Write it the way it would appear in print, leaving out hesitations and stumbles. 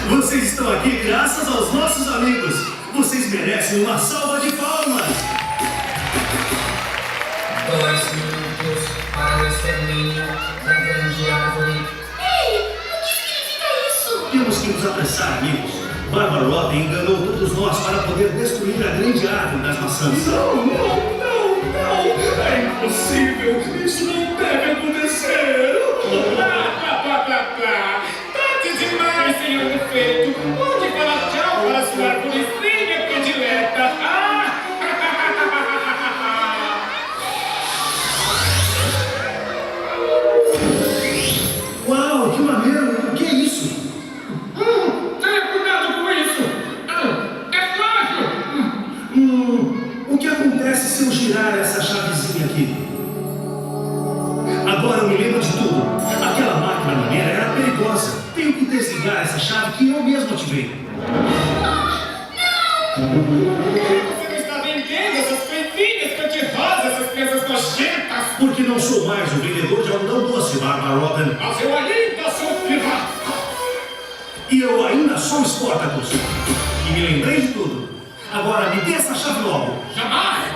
Vocês estão aqui graças aos nossos amigos. Vocês merecem uma salva de palmas. 2 minutos para o extermínio da grande árvore. Ei, o que significa isso? Temos que nos apressar, amigos. Barbarotta enganou todos nós para poder destruir a grande árvore das maçãs. Não! É impossível! Isso não deve acontecer! Tarde demais, senhor defeito! Pode falar tchau para sua arvorezinha predileta! Uau, que maneiro! O que é isso? Tenha cuidado com isso! É frágil! O que acontece se eu girar essa chavezinha aqui? Agora eu me lembro de tudo. Aquela máquina maneira era perigosa. Tenho que desligar essa chave que eu mesmo ativei. Você não está vendendo essas coisinhas cor-de-rosa, essas peças nojentas! Porque não sou mais o vendedor de algodão doce, Barbarotta. Mas eu ainda sou pirata! E eu ainda sou Sportacus. E me lembrei de tudo. Agora me dê essa chave logo. Jamais!